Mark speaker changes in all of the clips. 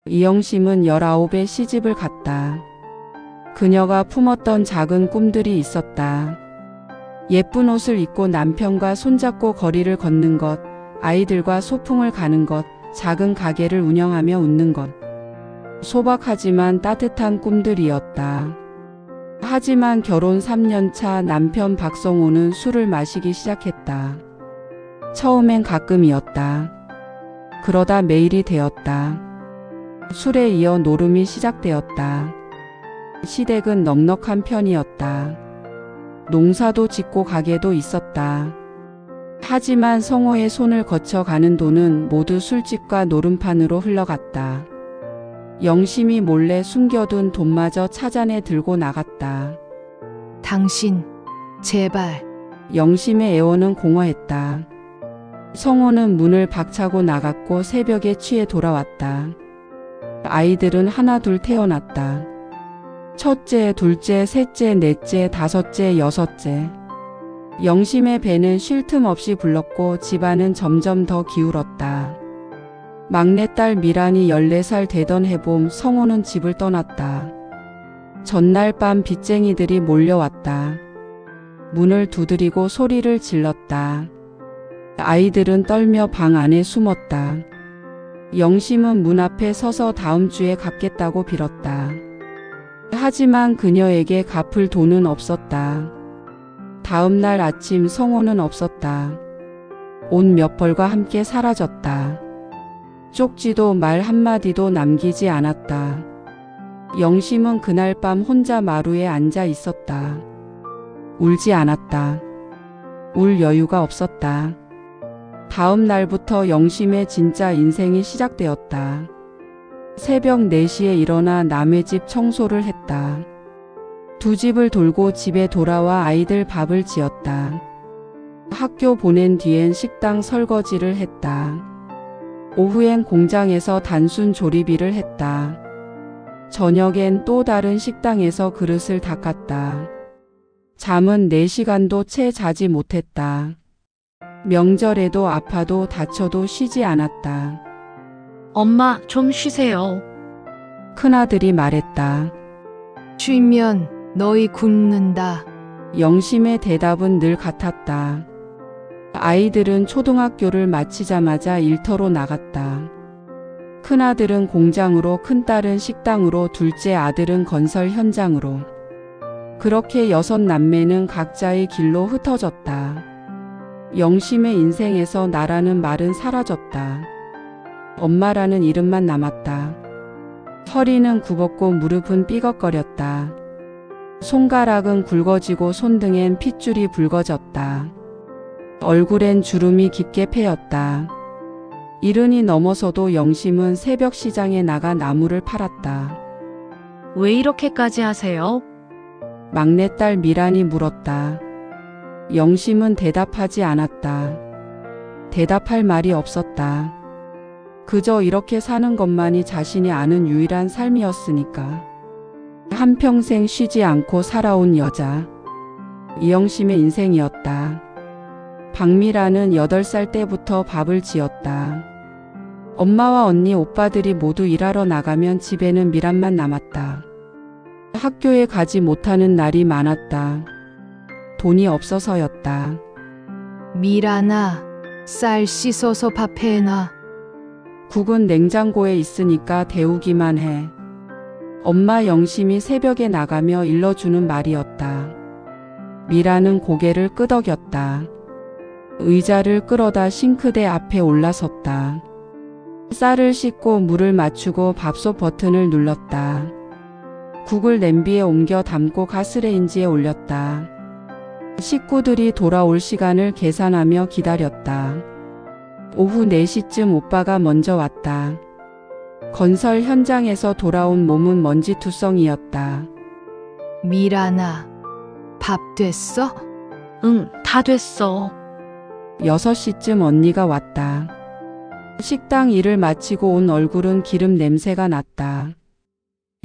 Speaker 1: 이영심은 19에 시집을 갔다. 그녀가 품었던 작은 꿈들이 있었다. 예쁜 옷을 입고 남편과 손잡고 거리를 걷는 것, 아이들과 소풍을 가는 것, 작은 가게를 운영하며 웃는 것. 소박하지만 따뜻한 꿈들이었다. 하지만 결혼 3년 차 남편 박성호는 술을 마시기 시작했다. 처음엔 가끔이었다. 그러다 매일이 되었다. 술에 이어 노름이 시작되었다. 시댁은 넉넉한 편이었다. 농사도 짓고 가게도 있었다. 하지만 성호의 손을 거쳐 가는 돈은 모두 술집과 노름판으로 흘러갔다. 영심이 몰래 숨겨둔 돈마저 찾아내 들고 나갔다.
Speaker 2: 당신, 제발.
Speaker 1: 영심의 애원은 공허했다. 성호는 문을 박차고 나갔고 새벽에 취해 돌아왔다. 아이들은 하나둘 태어났다. 첫째, 둘째, 셋째, 넷째, 다섯째, 여섯째. 영심의 배는 쉴 틈 없이 불렀고 집안은 점점 더 기울었다. 막내딸 미란이 14살 되던 해봄 성호는 집을 떠났다. 전날 밤 빚쟁이들이 몰려왔다. 문을 두드리고 소리를 질렀다. 아이들은 떨며 방 안에 숨었다. 영심은 문 앞에 서서 다음 주에 갚겠다고 빌었다. 하지만 그녀에게 갚을 돈은 없었다. 다음 날 아침 성호는 없었다. 옷 몇 벌과 함께 사라졌다. 쪽지도 말 한마디도 남기지 않았다. 영심은 그날 밤 혼자 마루에 앉아 있었다. 울지 않았다. 울 여유가 없었다. 다음 날부터 영심의 진짜 인생이 시작되었다. 새벽 4시에 일어나 남의 집 청소를 했다. 두 집을 돌고 집에 돌아와 아이들 밥을 지었다. 학교 보낸 뒤엔 식당 설거지를 했다. 오후엔 공장에서 단순 조리비를 했다. 저녁엔 또 다른 식당에서 그릇을 닦았다. 잠은 4시간도 채 자지 못했다. 명절에도 아파도 다쳐도 쉬지 않았다.
Speaker 3: 엄마, 좀 쉬세요.
Speaker 1: 큰아들이 말했다.
Speaker 2: 쉬면 너희 굶는다.
Speaker 1: 영심의 대답은 늘 같았다. 아이들은 초등학교를 마치자마자 일터로 나갔다. 큰아들은 공장으로, 큰딸은 식당으로, 둘째 아들은 건설 현장으로. 그렇게 6 남매는 각자의 길로 흩어졌다. 영심의 인생에서 나라는 말은 사라졌다. 엄마라는 이름만 남았다. 허리는 굽었고 무릎은 삐걱거렸다. 손가락은 굵어지고 손등엔 핏줄이 붉어졌다. 얼굴엔 주름이 깊게 패였다. 70이 넘어서도 영심은 새벽 시장에 나가 나무를 팔았다.
Speaker 3: 왜 이렇게까지 하세요?
Speaker 1: 막내딸 미란이 물었다. 영심은 대답하지 않았다. 대답할 말이 없었다. 그저 이렇게 사는 것만이 자신이 아는 유일한 삶이었으니까. 한평생 쉬지 않고 살아온 여자. 이영심의 인생이었다. 박미라는 8살 때부터 밥을 지었다. 엄마와 언니, 오빠들이 모두 일하러 나가면 집에는 미란만 남았다. 학교에 가지 못하는 날이 많았다. 돈이 없어서였다.
Speaker 2: 미란아, 쌀 씻어서 밥 해놔.
Speaker 1: 국은 냉장고에 있으니까 데우기만 해. 엄마 영심이 새벽에 나가며 일러주는 말이었다. 미라는 고개를 끄덕였다. 의자를 끌어다 싱크대 앞에 올라섰다. 쌀을 씻고 물을 맞추고 밥솥 버튼을 눌렀다. 국을 냄비에 옮겨 담고 가스레인지에 올렸다. 식구들이 돌아올 시간을 계산하며 기다렸다. 오후 4시쯤 오빠가 먼저 왔다. 건설 현장에서 돌아온 몸은 먼지투성이었다.
Speaker 2: 미란아, 밥 됐어?
Speaker 3: 응, 다 됐어.
Speaker 1: 6시쯤 언니가 왔다. 식당 일을 마치고 온 얼굴은 기름 냄새가 났다.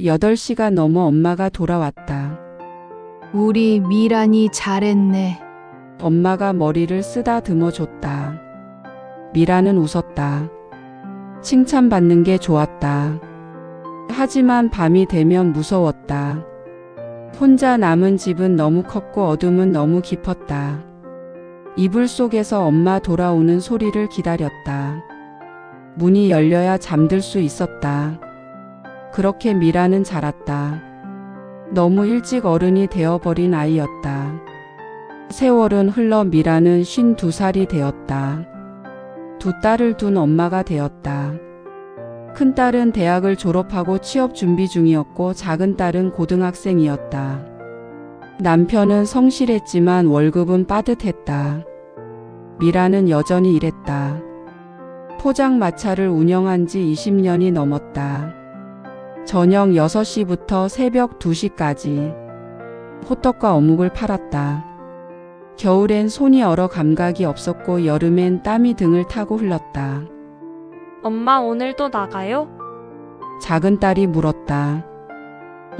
Speaker 1: 8시가 넘어 엄마가 돌아왔다.
Speaker 2: 우리 미란이 잘했네.
Speaker 1: 엄마가 머리를 쓰다듬어 줬다. 미라는 웃었다. 칭찬받는 게 좋았다. 하지만 밤이 되면 무서웠다. 혼자 남은 집은 너무 컸고 어둠은 너무 깊었다. 이불 속에서 엄마 돌아오는 소리를 기다렸다. 문이 열려야 잠들 수 있었다. 그렇게 미라는 자랐다. 너무 일찍 어른이 되어버린 아이였다. 세월은 흘러 미라는 52살이 되었다. 두 딸을 둔 엄마가 되었다. 큰딸은 대학을 졸업하고 취업 준비 중이었고 작은 딸은 고등학생이었다. 남편은 성실했지만 월급은 빠듯했다. 미라는 여전히 일했다. 포장마차를 운영한 지 20년이 넘었다. 저녁 6시부터 새벽 2시까지 호떡과 어묵을 팔았다. 겨울엔 손이 얼어 감각이 없었고 여름엔 땀이 등을 타고 흘렀다.
Speaker 4: 엄마 오늘도 나가요?
Speaker 1: 작은 딸이 물었다.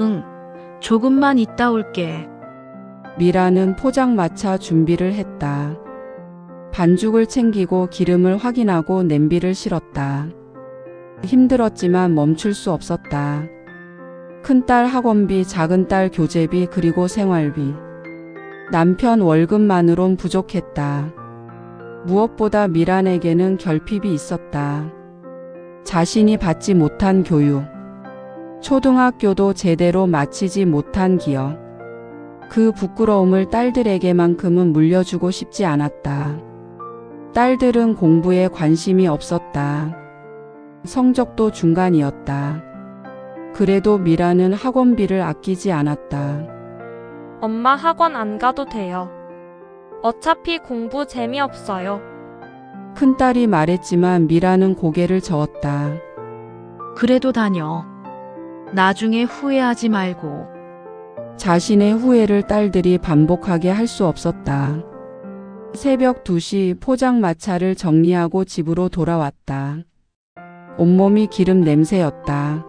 Speaker 3: 응, 조금만 있다 올게.
Speaker 1: 미라는 포장마차 준비를 했다. 반죽을 챙기고 기름을 확인하고 냄비를 실었다. 힘들었지만 멈출 수 없었다. 큰딸 학원비, 작은딸 교재비, 그리고 생활비. 남편 월급만으론 부족했다. 무엇보다 미란에게는 결핍이 있었다. 자신이 받지 못한 교육, 초등학교도 제대로 마치지 못한 기억. 그 부끄러움을 딸들에게만큼은 물려주고 싶지 않았다. 딸들은 공부에 관심이 없었다. 성적도 중간이었다. 그래도 미라는 학원비를 아끼지 않았다.
Speaker 4: 엄마 학원 안 가도 돼요. 어차피 공부 재미없어요.
Speaker 1: 큰딸이 말했지만 미라는 고개를 저었다.
Speaker 3: 그래도 다녀. 나중에 후회하지 말고.
Speaker 1: 자신의 후회를 딸들이 반복하게 할 수 없었다. 새벽 2시 포장마차를 정리하고 집으로 돌아왔다. 온몸이 기름 냄새였다.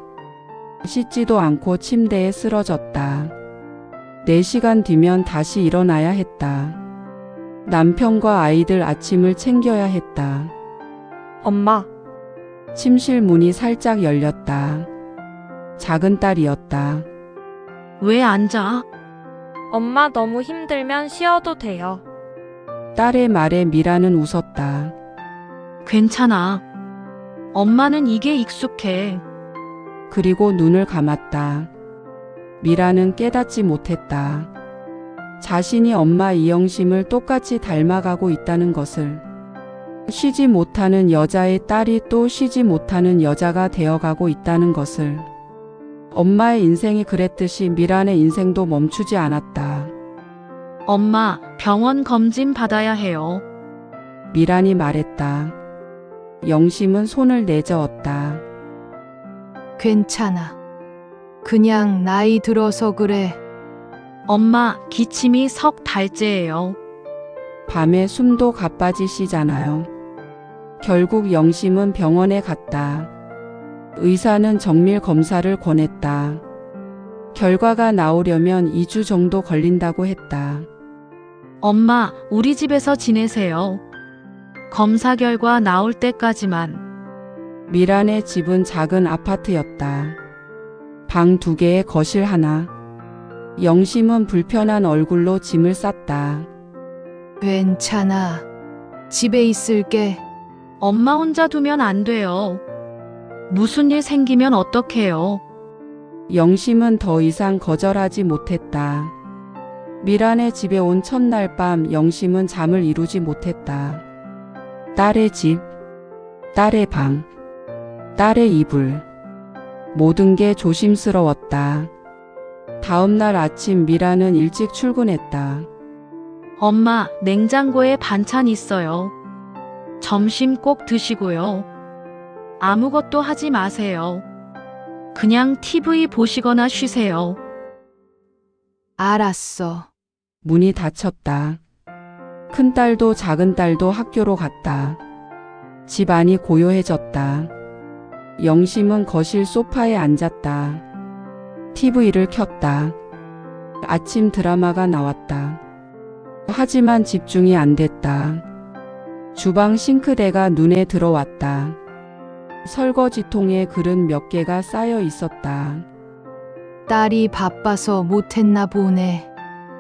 Speaker 1: 씻지도 않고 침대에 쓰러졌다. 4시간 뒤면 다시 일어나야 했다. 남편과 아이들 아침을 챙겨야 했다.
Speaker 4: 엄마,
Speaker 1: 침실 문이 살짝 열렸다. 작은 딸이었다.
Speaker 3: 왜 앉아?
Speaker 4: 엄마 너무 힘들면 쉬어도 돼요.
Speaker 1: 딸의 말에 미라는 웃었다.
Speaker 3: 괜찮아. 엄마는 이게 익숙해.
Speaker 1: 그리고 눈을 감았다. 미라는 깨닫지 못했다. 자신이 엄마 이영심을 똑같이 닮아가고 있다는 것을. 쉬지 못하는 여자의 딸이 또 쉬지 못하는 여자가 되어가고 있다는 것을. 엄마의 인생이 그랬듯이 미란의 인생도 멈추지 않았다.
Speaker 3: 엄마, 병원 검진 받아야 해요.
Speaker 1: 미란이 말했다. 영심은 손을 내저었다.
Speaker 2: 괜찮아. 그냥 나이 들어서 그래.
Speaker 3: 엄마, 기침이 석 달째예요.
Speaker 1: 밤에 숨도 가빠지시잖아요. 결국 영심은 병원에 갔다. 의사는 정밀 검사를 권했다. 결과가 나오려면 2주 정도 걸린다고 했다.
Speaker 3: 엄마, 우리 집에서 지내세요. 검사 결과 나올 때까지만.
Speaker 1: 미란의 집은 작은 아파트였다. 방 2개에 거실 하나. 영심은 불편한 얼굴로 짐을 쌌다.
Speaker 2: 괜찮아. 집에 있을게.
Speaker 3: 엄마 혼자 두면 안 돼요. 무슨 일 생기면 어떡해요?
Speaker 1: 영심은 더 이상 거절하지 못했다. 미란의 집에 온 첫날 밤 영심은 잠을 이루지 못했다. 딸의 집, 딸의 방, 딸의 이불. 모든 게 조심스러웠다. 다음 날 아침 미라는 일찍 출근했다.
Speaker 3: 엄마, 냉장고에 반찬 있어요. 점심 꼭 드시고요. 아무것도 하지 마세요. 그냥 TV 보시거나 쉬세요.
Speaker 2: 알았어.
Speaker 1: 문이 닫혔다. 큰딸도 작은딸도 학교로 갔다. 집 안이 고요해졌다. 영심은 거실 소파에 앉았다. TV를 켰다. 아침 드라마가 나왔다. 하지만 집중이 안 됐다. 주방 싱크대가 눈에 들어왔다. 설거지통에 그릇 몇 개가 쌓여 있었다.
Speaker 2: 딸이 바빠서 못했나 보네.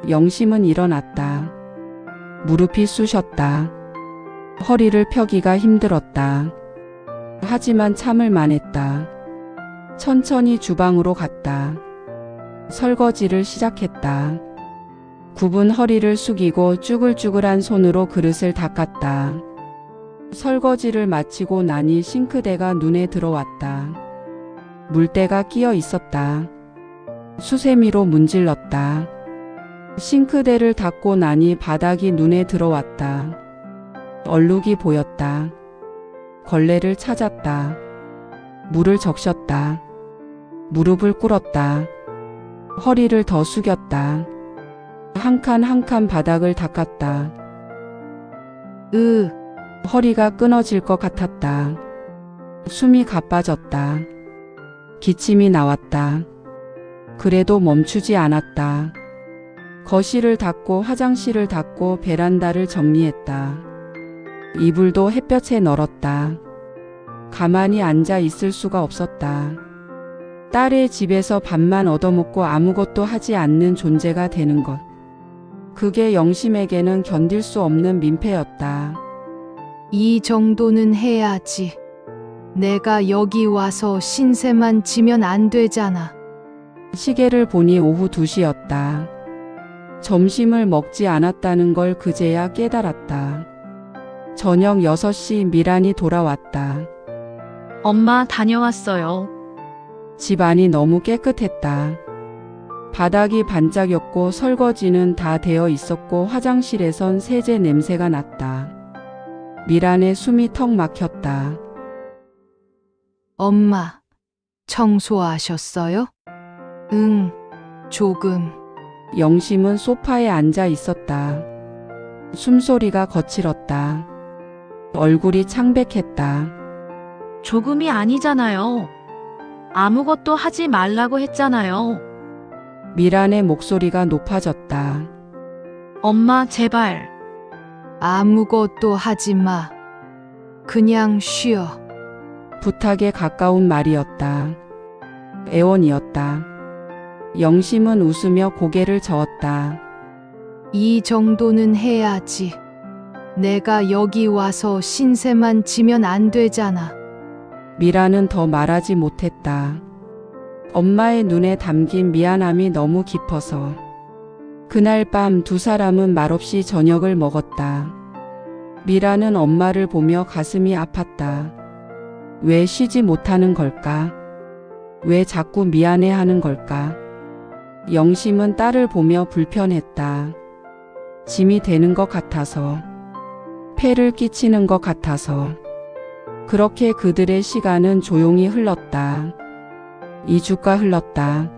Speaker 1: 영심은 일어났다. 무릎이 쑤셨다. 허리를 펴기가 힘들었다. 하지만 참을 만했다. 천천히 주방으로 갔다. 설거지를 시작했다. 굽은 허리를 숙이고 쭈글쭈글한 손으로 그릇을 닦았다. 설거지를 마치고 나니 싱크대가 눈에 들어왔다. 물때가 끼어 있었다. 수세미로 문질렀다. 싱크대를 닦고 나니 바닥이 눈에 들어왔다. 얼룩이 보였다. 걸레를 찾았다. 물을 적셨다. 무릎을 꿇었다. 허리를 더 숙였다. 한 칸 한 칸 바닥을 닦았다. 허리가 끊어질 것 같았다. 숨이 가빠졌다. 기침이 나왔다. 그래도 멈추지 않았다. 거실을 닦고 화장실을 닦고 베란다를 정리했다. 이불도 햇볕에 널었다. 가만히 앉아 있을 수가 없었다. 딸의 집에서 밥만 얻어먹고 아무것도 하지 않는 존재가 되는 것. 그게 영심에게는 견딜 수 없는 민폐였다.
Speaker 2: 이 정도는 해야지. 내가 여기 와서 신세만 지면 안 되잖아.
Speaker 1: 시계를 보니 오후 2시였다. 점심을 먹지 않았다는 걸 그제야 깨달았다. 저녁 6시 미란이 돌아왔다.
Speaker 3: 엄마 다녀왔어요.
Speaker 1: 집안이 너무 깨끗했다. 바닥이 반짝였고 설거지는 다 되어 있었고 화장실에선 세제 냄새가 났다. 미란의 숨이 턱 막혔다.
Speaker 2: 엄마, 청소하셨어요? 응, 조금.
Speaker 1: 영심은 소파에 앉아 있었다. 숨소리가 거칠었다. 얼굴이 창백했다.
Speaker 3: 조금이 아니잖아요. 아무것도 하지 말라고 했잖아요.
Speaker 1: 미란의 목소리가 높아졌다.
Speaker 3: 엄마, 제발.
Speaker 2: 아무것도 하지 마. 그냥 쉬어.
Speaker 1: 부탁에 가까운 말이었다. 애원이었다. 영심은 웃으며 고개를 저었다.
Speaker 2: 이 정도는 해야지. 내가 여기 와서 신세만 지면 안 되잖아.
Speaker 1: 미라는 더 말하지 못했다. 엄마의 눈에 담긴 미안함이 너무 깊어서. 그날 밤 두 사람은 말없이 저녁을 먹었다. 미라는 엄마를 보며 가슴이 아팠다. 왜 쉬지 못하는 걸까? 왜 자꾸 미안해하는 걸까? 영심은 딸을 보며 불편했다. 짐이 되는 것 같아서. 폐를 끼치는 것 같아서. 그렇게 그들의 시간은 조용히 흘렀다. 2주가 흘렀다.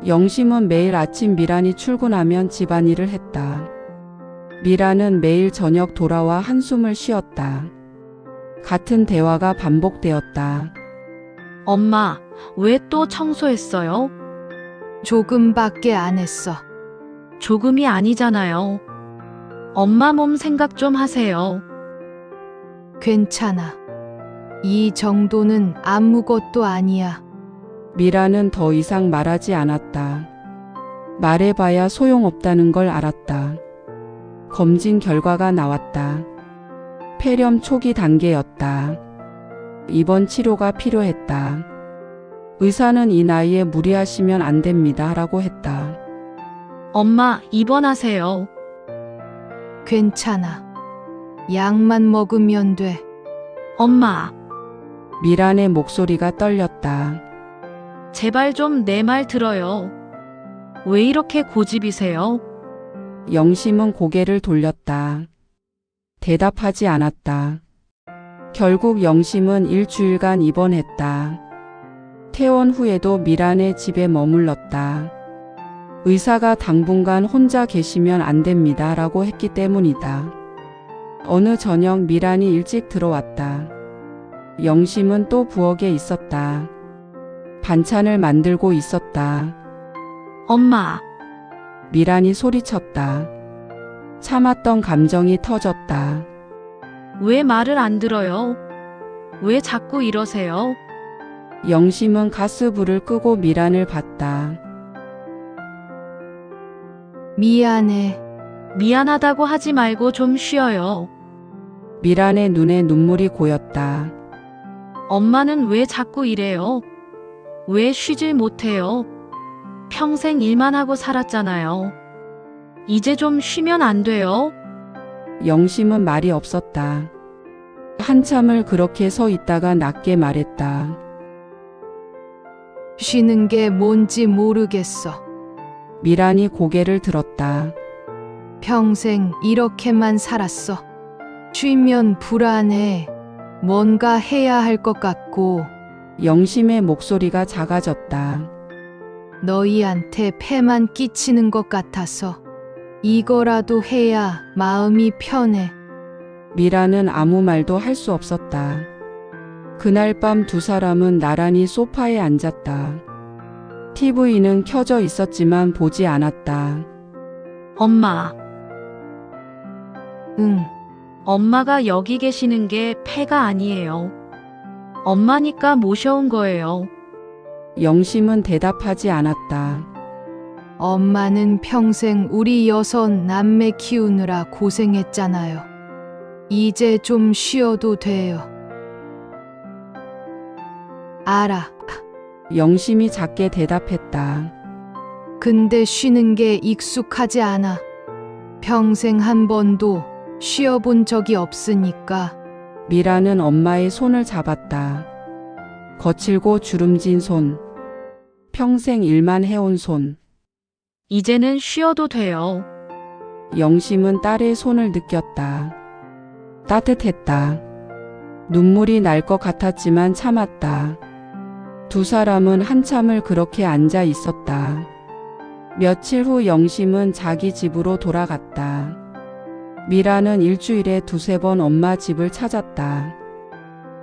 Speaker 1: 영심은 매일 아침 미란이 출근하면 집안일을 했다. 미란은 매일 저녁 돌아와 한숨을 쉬었다. 같은 대화가 반복되었다.
Speaker 3: 엄마, 왜 또 청소했어요?
Speaker 2: 조금밖에 안 했어.
Speaker 3: 조금이 아니잖아요. 엄마 몸 생각 좀 하세요.
Speaker 2: 괜찮아. 이 정도는 아무것도 아니야.
Speaker 1: 미라는 더 이상 말하지 않았다. 말해봐야 소용없다는 걸 알았다. 검진 결과가 나왔다. 폐렴 초기 단계였다. 입원 치료가 필요했다. 의사는 이 나이에 무리하시면 안 됩니다 라고 했다.
Speaker 3: 엄마, 입원하세요.
Speaker 2: 괜찮아. 약만 먹으면 돼.
Speaker 3: 엄마,
Speaker 1: 미란의 목소리가 떨렸다.
Speaker 3: 제발 좀 내 말 들어요. 왜 이렇게 고집이세요?
Speaker 1: 영심은 고개를 돌렸다. 대답하지 않았다. 결국 영심은 일주일간 입원했다. 퇴원 후에도 미란의 집에 머물렀다. 의사가 당분간 혼자 계시면 안 됩니다 라고 했기 때문이다. 어느 저녁 미란이 일찍 들어왔다. 영심은 또 부엌에 있었다. 반찬을 만들고 있었다.
Speaker 3: 엄마,
Speaker 1: 미란이 소리쳤다. 참았던 감정이 터졌다.
Speaker 3: 왜 말을 안 들어요? 왜 자꾸 이러세요?
Speaker 1: 영심은 가스불을 끄고 미란을 봤다.
Speaker 2: 미안해.
Speaker 3: 미안하다고 하지 말고 좀 쉬어요.
Speaker 1: 미란의 눈에 눈물이 고였다.
Speaker 3: 엄마는 왜 자꾸 이래요? 왜 쉬질 못해요? 평생 일만 하고 살았잖아요. 이제 좀 쉬면 안 돼요?
Speaker 1: 영심은 말이 없었다. 한참을 그렇게 서 있다가 낮게 말했다.
Speaker 2: 쉬는 게 뭔지 모르겠어.
Speaker 1: 미란이 고개를 들었다.
Speaker 2: 평생 이렇게만 살았어. 쉬면 불안해. 뭔가 해야 할 것 같고
Speaker 1: 영심의 목소리가 작아졌다.
Speaker 2: 너희한테 폐만 끼치는 것 같아서 이거라도 해야 마음이 편해.
Speaker 1: 미란은 아무 말도 할 수 없었다. 그날 밤 두 사람은 나란히 소파에 앉았다. TV는 켜져 있었지만 보지 않았다.
Speaker 3: 엄마,
Speaker 2: 응.
Speaker 3: 엄마가 여기 계시는 게 폐가 아니에요. 엄마니까 모셔온 거예요.
Speaker 1: 영심은 대답하지 않았다.
Speaker 2: 엄마는 평생 우리 6남매 키우느라 고생했잖아요. 이제 좀 쉬어도 돼요. 알아.
Speaker 1: 영심이 작게 대답했다.
Speaker 2: 근데 쉬는 게 익숙하지 않아. 평생 한 번도 쉬어본 적이 없으니까.
Speaker 1: 미라는 엄마의 손을 잡았다. 거칠고 주름진 손. 평생 일만 해온 손.
Speaker 3: 이제는 쉬어도 돼요.
Speaker 1: 영심은 딸의 손을 느꼈다. 따뜻했다. 눈물이 날 것 같았지만 참았다. 두 사람은 한참을 그렇게 앉아 있었다. 며칠 후 영심은 자기 집으로 돌아갔다. 미라는 일주일에 2~3번 엄마 집을 찾았다.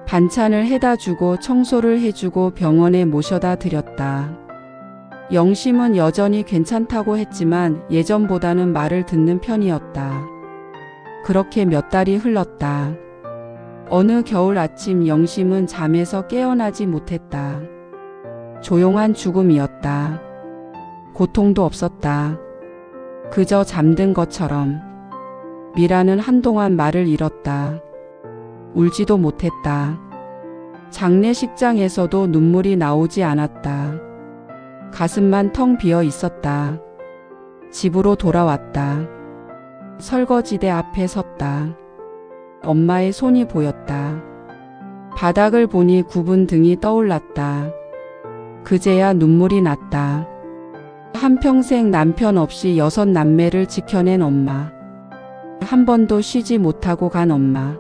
Speaker 1: 반찬을 해다 주고 청소를 해주고 병원에 모셔다 드렸다. 영심은 여전히 괜찮다고 했지만 예전보다는 말을 듣는 편이었다. 그렇게 몇 달이 흘렀다. 어느 겨울 아침 영심은 잠에서 깨어나지 못했다. 조용한 죽음이었다. 고통도 없었다. 그저 잠든 것처럼. 미라는 한동안 말을 잃었다. 울지도 못했다. 장례식장에서도 눈물이 나오지 않았다. 가슴만 텅 비어 있었다. 집으로 돌아왔다. 설거지대 앞에 섰다. 엄마의 손이 보였다. 바닥을 보니 굽은 등이 떠올랐다. 그제야 눈물이 났다. 한평생 남편 없이 6남매를 지켜낸 엄마. 한 번도 쉬지 못하고 간 엄마.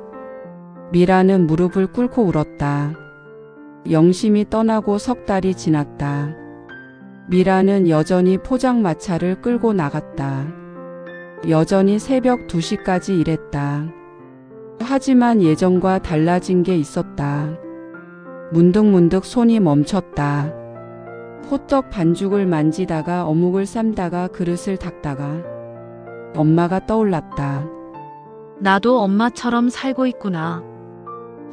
Speaker 1: 미라는 무릎을 꿇고 울었다. 영심이 떠나고 3달이 지났다. 미라는 여전히 포장마차를 끌고 나갔다. 여전히 새벽 2시까지 일했다. 하지만 예전과 달라진 게 있었다. 문득문득 손이 멈췄다. 호떡 반죽을 만지다가 어묵을 삶다가 그릇을 닦다가 엄마가 떠올랐다.
Speaker 3: 나도 엄마처럼 살고 있구나.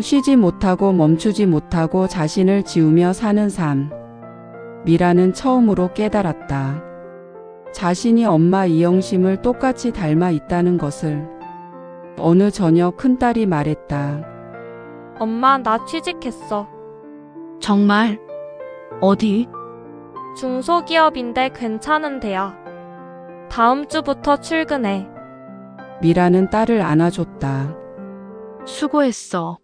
Speaker 1: 쉬지 못하고 멈추지 못하고 자신을 지우며 사는 삶. 미라는 처음으로 깨달았다. 자신이 엄마 이영심을 똑같이 닮아 있다는 것을. 어느 저녁 큰딸이 말했다.
Speaker 4: 엄마, 나 취직했어.
Speaker 3: 정말? 어디?
Speaker 4: 중소기업인데 괜찮은 데야. 다음 주부터 출근해.
Speaker 1: 미라는 딸을 안아줬다.
Speaker 3: 수고했어.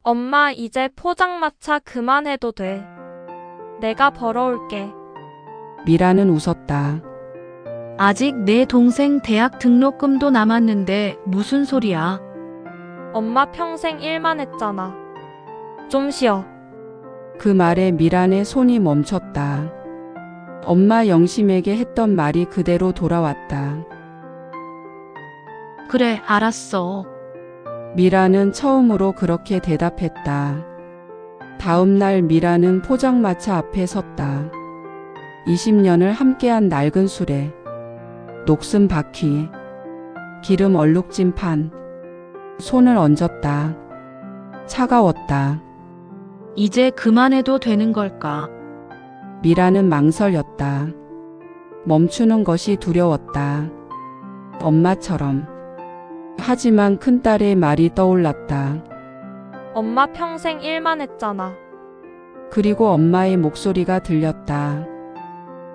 Speaker 4: 엄마, 이제 포장마차 그만해도 돼. 내가 벌어올게.
Speaker 1: 미라는 웃었다.
Speaker 3: 아직 내 동생 대학 등록금도 남았는데 무슨 소리야?
Speaker 4: 엄마 평생 일만 했잖아. 좀 쉬어.
Speaker 1: 그 말에 미란의 손이 멈췄다. 엄마 영심에게 했던 말이 그대로 돌아왔다.
Speaker 3: 그래, 알았어.
Speaker 1: 미라는 처음으로 그렇게 대답했다. 다음 날 미라는 포장마차 앞에 섰다. 20년을 함께한 낡은 수레, 녹슨 바퀴, 기름 얼룩진 판, 손을 얹었다. 차가웠다.
Speaker 3: 이제 그만해도 되는 걸까?
Speaker 1: 미라는 망설였다. 멈추는 것이 두려웠다. 엄마처럼. 하지만 큰딸의 말이 떠올랐다.
Speaker 4: 엄마 평생 일만 했잖아.
Speaker 1: 그리고 엄마의 목소리가 들렸다.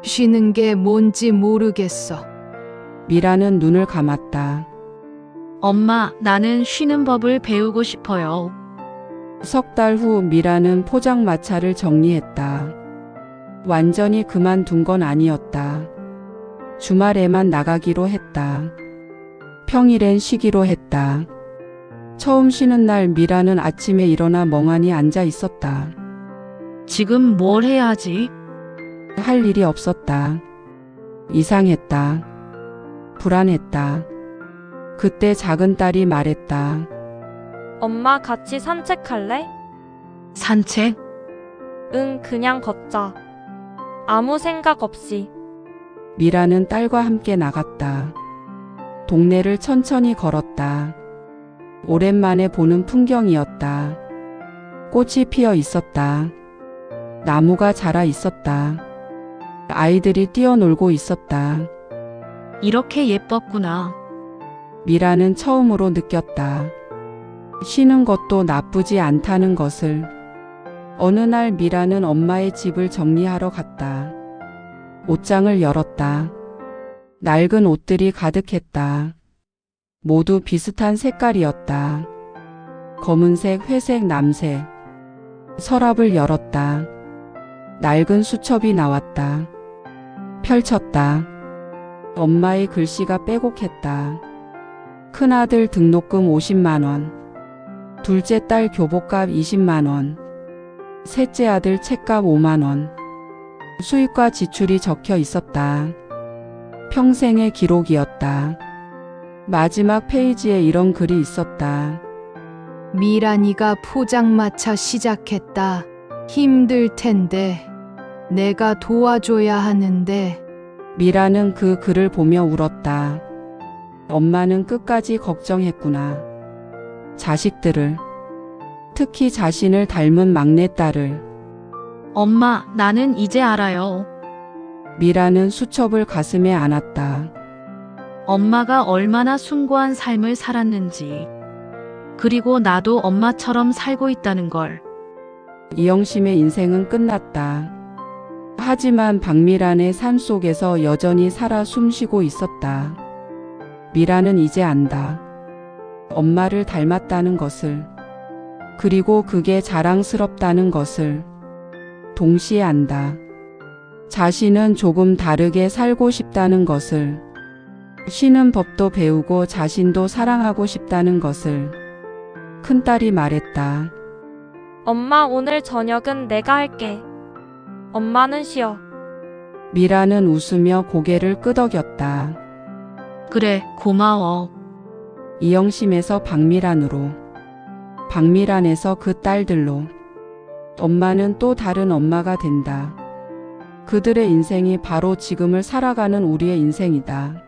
Speaker 2: 쉬는 게 뭔지 모르겠어.
Speaker 1: 미라는 눈을 감았다.
Speaker 3: 엄마, 나는 쉬는 법을 배우고 싶어요.
Speaker 1: 석 달 후 미라는 포장마차를 정리했다. 완전히 그만둔 건 아니었다. 주말에만 나가기로 했다. 평일엔 쉬기로 했다. 처음 쉬는 날 미라는 아침에 일어나 멍하니 앉아 있었다.
Speaker 3: 지금 뭘 해야 하지?
Speaker 1: 할 일이 없었다. 이상했다. 불안했다. 그때 작은 딸이 말했다.
Speaker 4: 엄마 같이 산책할래?
Speaker 3: 산책?
Speaker 4: 응, 그냥 걷자. 아무 생각 없이.
Speaker 1: 미라는 딸과 함께 나갔다. 동네를 천천히 걸었다. 오랜만에 보는 풍경이었다. 꽃이 피어 있었다. 나무가 자라 있었다. 아이들이 뛰어놀고 있었다.
Speaker 3: 이렇게 예뻤구나.
Speaker 1: 미라는 처음으로 느꼈다. 쉬는 것도 나쁘지 않다는 것을. 어느 날 미라는 엄마의 집을 정리하러 갔다. 옷장을 열었다. 낡은 옷들이 가득했다. 모두 비슷한 색깔이었다. 검은색, 회색, 남색. 서랍을 열었다. 낡은 수첩이 나왔다. 펼쳤다. 엄마의 글씨가 빼곡했다. 큰아들 등록금 50만 원. 둘째 딸 교복값 20만 원. 셋째 아들 책값 5만 원. 수입과 지출이 적혀 있었다. 평생의 기록이었다. 마지막 페이지에 이런 글이 있었다.
Speaker 2: 미란이가 포장마차 시작했다. 힘들 텐데 내가 도와줘야 하는데.
Speaker 1: 미라는 그 글을 보며 울었다. 엄마는 끝까지 걱정했구나. 자식들을, 특히 자신을 닮은 막내딸을.
Speaker 3: 엄마, 나는 이제 알아요.
Speaker 1: 미라는 수첩을 가슴에 안았다.
Speaker 3: 엄마가 얼마나 숭고한 삶을 살았는지. 그리고 나도 엄마처럼 살고 있다는 걸.
Speaker 1: 이영심의 인생은 끝났다. 하지만 박미란의 삶 속에서 여전히 살아 숨쉬고 있었다. 미라는 이제 안다. 엄마를 닮았다는 것을. 그리고 그게 자랑스럽다는 것을. 동시에 안다. 자신은 조금 다르게 살고 싶다는 것을. 쉬는 법도 배우고 자신도 사랑하고 싶다는 것을. 큰딸이 말했다.
Speaker 4: 엄마, 오늘 저녁은 내가 할게. 엄마는 쉬어.
Speaker 1: 미라는 웃으며 고개를 끄덕였다.
Speaker 3: 그래, 고마워.
Speaker 1: 이영심에서 박미란으로, 박미란에서 그 딸들로. 엄마는 또 다른 엄마가 된다. 그들의 인생이 바로 지금을 살아가는 우리의 인생이다.